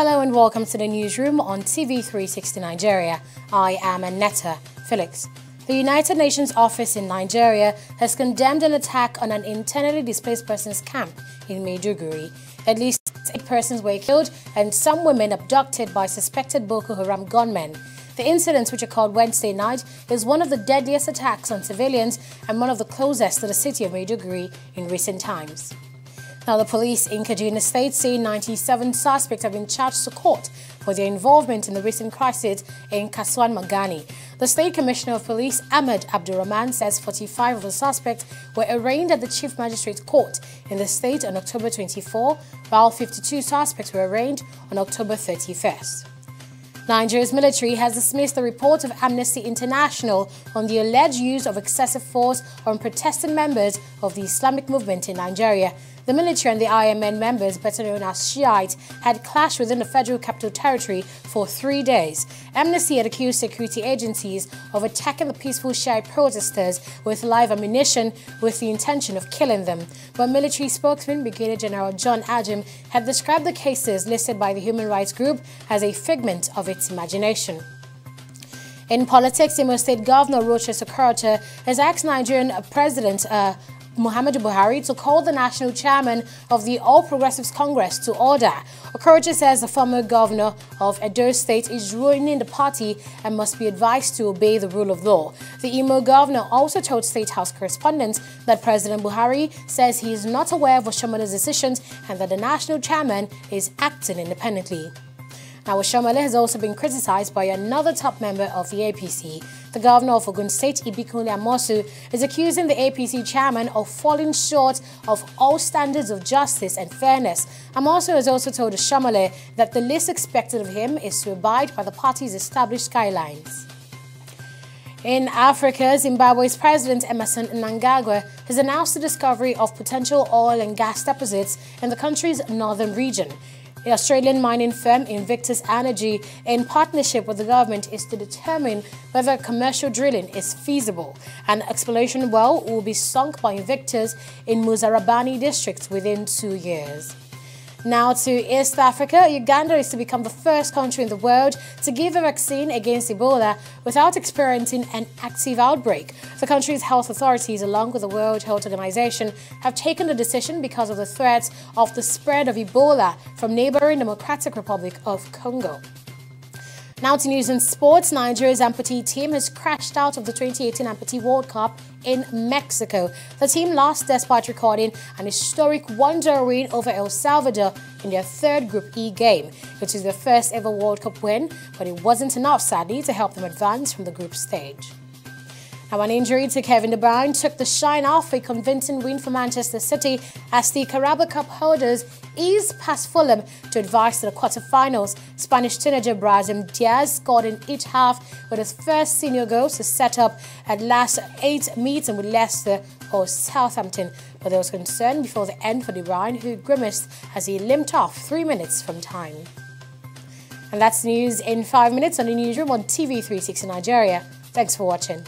Hello and welcome to the newsroom on TV360 Nigeria. I am Annetta Felix. The United Nations office in Nigeria has condemned an attack on an internally displaced persons camp in Maiduguri. At least 8 persons were killed and some women abducted by suspected Boko Haram gunmen. The incident, which occurred Wednesday night, is one of the deadliest attacks on civilians and one of the closest to the city of Maiduguri in recent times. Now, the police in Kaduna State say 97 suspects have been charged to court for their involvement in the recent crisis in Kasuwan Magani. The State Commissioner of Police, Ahmed Abdurrahman, says 45 of the suspects were arraigned at the Chief Magistrate Court in the state on October 24, while 52 suspects were arraigned on October 31st. Nigeria's military has dismissed the report of Amnesty International on the alleged use of excessive force on protesting members of the Islamic movement in Nigeria. The military and the IMN members, better known as Shiites, had clashed within the Federal Capital Territory for 3 days. Amnesty had accused security agencies of attacking the peaceful Shiite protesters with live ammunition with the intention of killing them. But military spokesman Brigadier General John Ajim had described the cases listed by the human rights group as a figment of its imagination. In politics, Imo State Governor Rochas Okorocha has asked Nigerian President Muhammadu Buhari to call the national chairman of the All Progressives Congress to order. Okorocha says the former governor of Edo State is ruining the party and must be advised to obey the rule of law. The Imo governor also told State House correspondents that President Buhari says he is not aware of Oshomale's decisions and that the national chairman is acting independently. Now, Oshomale has also been criticized by another top member of the APC. The governor of Ogun State, Ibikunle Amosu, is accusing the APC chairman of falling short of all standards of justice and fairness. Amosu has also told Oshomale that the least expected of him is to abide by the party's established guidelines. In Africa, Zimbabwe's President Emmerson Mnangagwa has announced the discovery of potential oil and gas deposits in the country's northern region. The Australian mining firm Invictus Energy, in partnership with the government, is to determine whether commercial drilling is feasible. An exploration well will be sunk by Invictus in Muzarabani district within 2 years. Now to East Africa, Uganda is to become the first country in the world to give a vaccine against Ebola without experiencing an active outbreak. The country's health authorities, along with the World Health Organization, have taken the decision because of the threats of the spread of Ebola from neighboring Democratic Republic of Congo. Now to news and sports. Nigeria's amputee team has crashed out of the 2018 Amputee World Cup in Mexico. The team lost despite recording an historic 1-0 win over El Salvador in their third Group E game, which is their first ever World Cup win, but it wasn't enough, sadly, to help them advance from the group stage. Now, an injury to Kevin De Bruyne took the shine off a convincing win for Manchester City as the Carabao Cup holders eased past Fulham to advance to the quarter-finals. Spanish teenager Brahim Diaz scored in each half with his first senior goal to set up at last 8 meeting with Leicester or Southampton. But there was concern before the end for De Bruyne, who grimaced as he limped off 3 minutes from time. And that's news in 5 minutes on the newsroom on TV360 Nigeria. Thanks for watching.